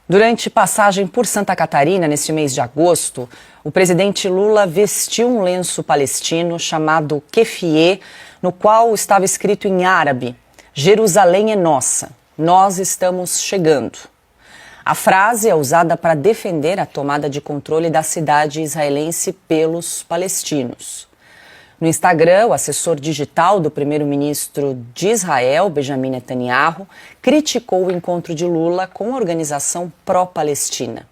Durante passagem por Santa Catarina, neste mês de agosto, o presidente Lula vestiu um lenço palestino chamado kefiyeh, no qual estava escrito em árabe: Jerusalém é nossa, nós estamos chegando. A frase é usada para defender a tomada de controle da cidade israelense pelos palestinos. No Instagram, o assessor digital do primeiro-ministro de Israel, Benjamin Netanyahu, criticou o encontro de Lula com a organização pró-palestina.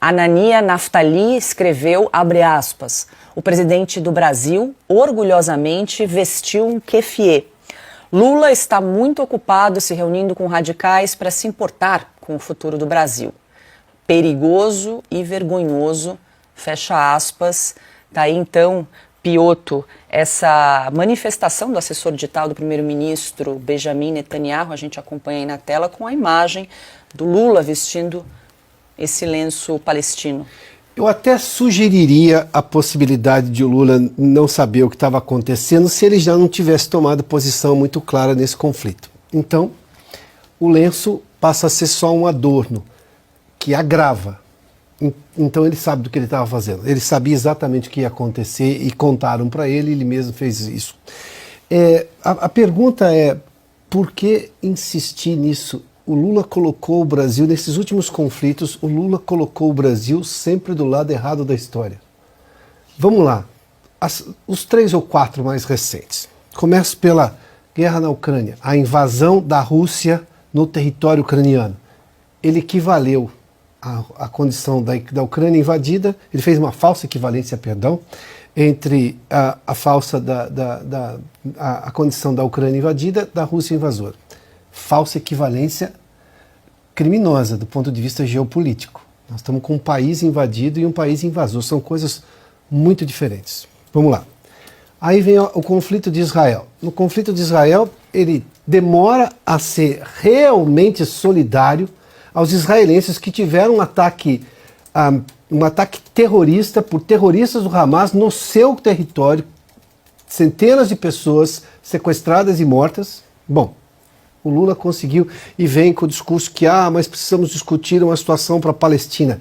Anania Naftali escreveu, abre aspas, o presidente do Brasil orgulhosamente vestiu um kefiyeh. Lula está muito ocupado se reunindo com radicais para se importar com o futuro do Brasil. Perigoso e vergonhoso, fecha aspas. Tá aí então, Piotr, essa manifestação do assessor digital do primeiro-ministro Benjamin Netanyahu, a gente acompanha aí na tela com a imagem do Lula vestindo esse lenço palestino. Eu até sugeriria a possibilidade de o Lula não saber o que estava acontecendo se ele já não tivesse tomado posição muito clara nesse conflito. Então, o lenço passa a ser só um adorno que agrava. Então ele sabe do que ele estava fazendo. Ele sabia exatamente o que ia acontecer e contaram para ele, ele mesmo fez isso. A pergunta é, por que insistir nisso? O Lula colocou o Brasil, nesses últimos conflitos, o Lula colocou o Brasil sempre do lado errado da história. Vamos lá, os 3 ou 4 mais recentes. Começo pela guerra na Ucrânia, a invasão da Rússia no território ucraniano. Ele equivaleu a condição da Ucrânia invadida, ele fez uma falsa equivalência, entre a condição da Ucrânia invadida da Rússia invasora. Falsa equivalência criminosa do ponto de vista geopolítico. Nós estamos com um país invadido e um país invasor, são coisas muito diferentes. Vamos lá. Aí vem o conflito de Israel. No conflito de Israel, ele demora a ser realmente solidário aos israelenses que tiveram um ataque terrorista por terroristas do Hamas no seu território, centenas de pessoas sequestradas e mortas. Bom, o Lula conseguiu e vem com o discurso que, mas precisamos discutir uma situação para a Palestina.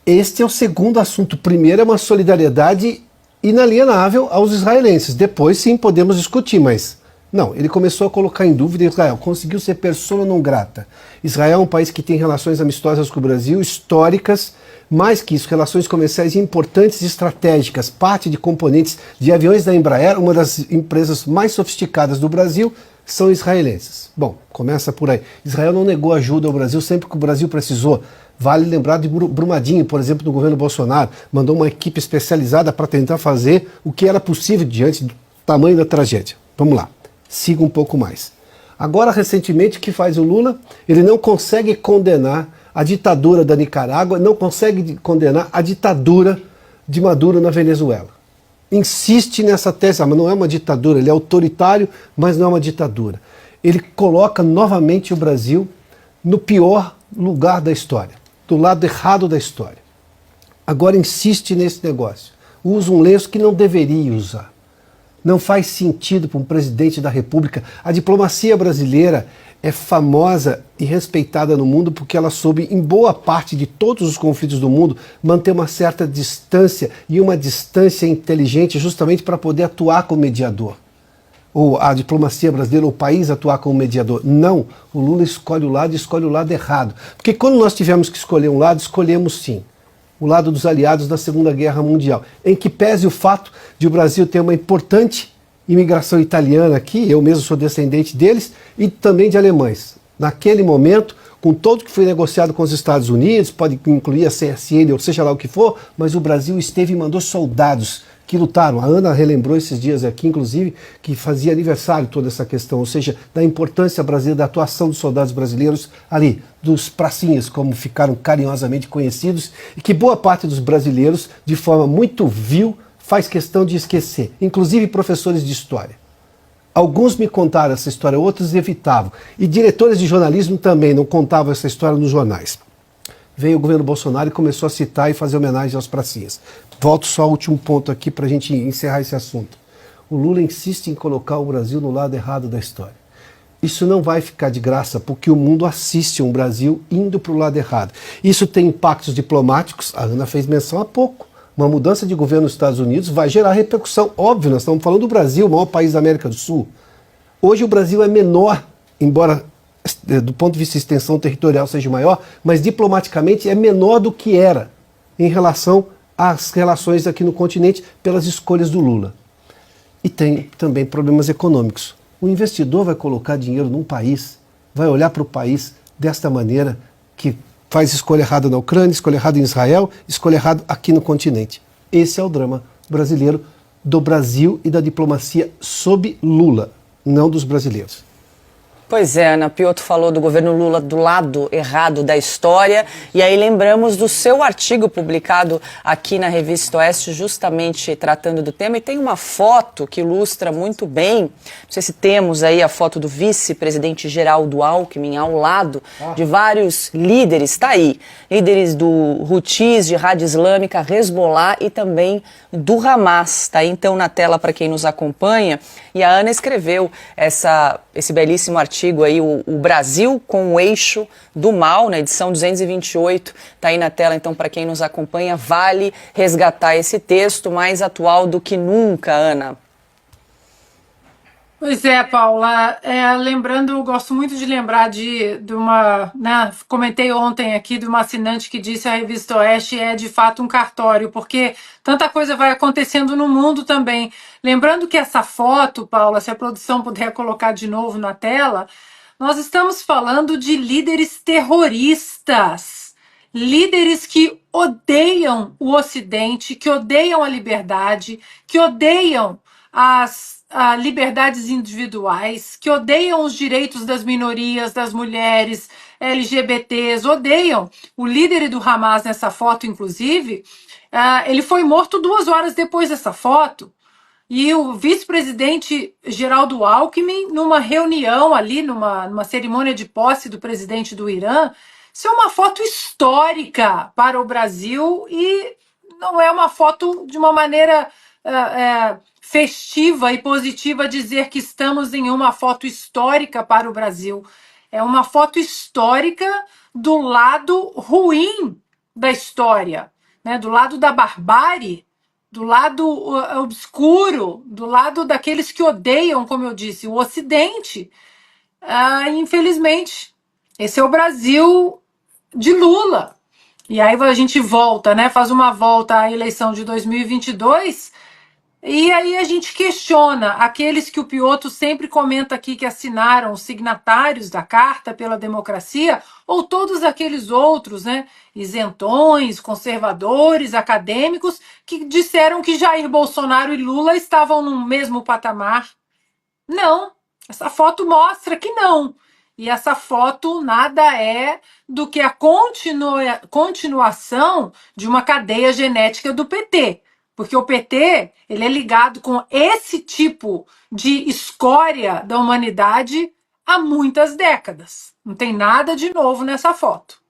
Este é o segundo assunto. O primeiro é uma solidariedade inalienável aos israelenses. Depois, sim, podemos discutir, mas não, ele começou a colocar em dúvida Israel, conseguiu ser persona non grata. Israel é um país que tem relações amistosas com o Brasil, históricas, mais que isso, relações comerciais importantes e estratégicas, parte de componentes de aviões da Embraer, uma das empresas mais sofisticadas do Brasil, são israelenses. Bom, começa por aí. Israel não negou ajuda ao Brasil sempre que o Brasil precisou. Vale lembrar de Brumadinho, por exemplo, do governo Bolsonaro. Mandou uma equipe especializada para tentar fazer o que era possível diante do tamanho da tragédia. Vamos lá, siga um pouco mais. Agora, recentemente, o que faz o Lula? Ele não consegue condenar a ditadura da Nicarágua, não consegue condenar a ditadura de Maduro na Venezuela. Insiste nessa tese, mas não é uma ditadura, ele é autoritário, mas não é uma ditadura. Ele coloca novamente o Brasil no pior lugar da história, do lado errado da história. Agora insiste nesse negócio. Usa um lenço que não deveria usar. Não faz sentido para um presidente da República. A diplomacia brasileira é famosa e respeitada no mundo porque ela soube, em boa parte de todos os conflitos do mundo, manter uma certa distância e uma distância inteligente justamente para poder atuar como mediador. Ou a diplomacia brasileira, o país atuar como mediador. Não, o Lula escolhe o lado e escolhe o lado errado. Porque quando nós tivemos que escolher um lado, escolhemos sim o lado dos aliados da Segunda Guerra Mundial, em que pese o fato de o Brasil ter uma importante imigração italiana aqui, eu mesmo sou descendente deles, e também de alemães. Naquele momento, com tudo que foi negociado com os Estados Unidos, pode incluir a CSN, ou seja lá o que for, mas o Brasil esteve e mandou soldados que lutaram. A Ana relembrou esses dias aqui, inclusive, que fazia aniversário toda essa questão, ou seja, da importância brasileira, da atuação dos soldados brasileiros ali, dos pracinhas, como ficaram carinhosamente conhecidos, e que boa parte dos brasileiros, de forma muito vil, faz questão de esquecer, inclusive professores de história. Alguns me contaram essa história, outros evitavam. E diretores de jornalismo também não contavam essa história nos jornais. Veio o governo Bolsonaro e começou a citar e fazer homenagem aos pracinhas. Volto só ao último ponto aqui para a gente encerrar esse assunto. O Lula insiste em colocar o Brasil no lado errado da história. Isso não vai ficar de graça, porque o mundo assiste um Brasil indo para o lado errado. Isso tem impactos diplomáticos, a Ana fez menção há pouco. Uma mudança de governo nos Estados Unidos vai gerar repercussão. Óbvio, nós estamos falando do Brasil, o maior país da América do Sul. Hoje o Brasil é menor, embora do ponto de vista de extensão territorial seja maior, mas diplomaticamente é menor do que era em relação às relações aqui no continente pelas escolhas do Lula. E tem também problemas econômicos. O investidor vai colocar dinheiro num país, vai olhar para o país desta maneira, que faz escolha errada na Ucrânia, escolha errada em Israel, escolha errada aqui no continente. Esse é o drama brasileiro, do Brasil e da diplomacia sob Lula, não dos brasileiros. Pois é, Ana Piotr falou do governo Lula do lado errado da história, e aí lembramos do seu artigo publicado aqui na Revista Oeste, justamente tratando do tema, e tem uma foto que ilustra muito bem, não sei se temos aí a foto do vice-presidente Geraldo Alckmin ao lado de vários líderes, está aí, líderes do Houthis, Jihad Islâmica, Hezbollah e também do Hamas, está aí então na tela para quem nos acompanha, e a Ana escreveu esse belíssimo artigo aí, o Brasil com o eixo do mal, na edição 228, está aí na tela, então, para quem nos acompanha, vale resgatar esse texto mais atual do que nunca, Ana. Pois é, Paula, lembrando, gosto muito de lembrar de uma, né, comentei ontem aqui de uma assinante que disse a Revista Oeste é de fato um cartório, porque tanta coisa vai acontecendo no mundo também. Lembrando que essa foto, Paula, se a produção puder colocar de novo na tela, nós estamos falando de líderes terroristas, líderes que odeiam o Ocidente, que odeiam a liberdade, que odeiam as liberdades individuais, que odeiam os direitos das minorias, das mulheres, LGBTs, odeiam. O líder do Hamas nessa foto, inclusive, ele foi morto 2 horas depois dessa foto. E o vice-presidente Geraldo Alckmin, numa reunião ali, numa cerimônia de posse do presidente do Irã, isso é uma foto histórica para o Brasil e não é uma foto de uma maneira festiva e positiva dizer que estamos em uma foto histórica para o Brasil. É uma foto histórica do lado ruim da história, né? Do lado da barbárie, do lado obscuro, do lado daqueles que odeiam, como eu disse, o Ocidente. Infelizmente, esse é o Brasil de Lula. E aí a gente volta, né? Faz uma volta à eleição de 2022 e aí a gente questiona aqueles que o Piotr sempre comenta aqui que assinaram, os signatários da Carta pela Democracia, ou todos aqueles outros, né, isentões, conservadores, acadêmicos, que disseram que Jair Bolsonaro e Lula estavam no mesmo patamar. Não, essa foto mostra que não. E essa foto nada é do que a continuação de uma cadeia genética do PT. Porque o PT ele é ligado com esse tipo de escória da humanidade há muitas décadas. Não tem nada de novo nessa foto.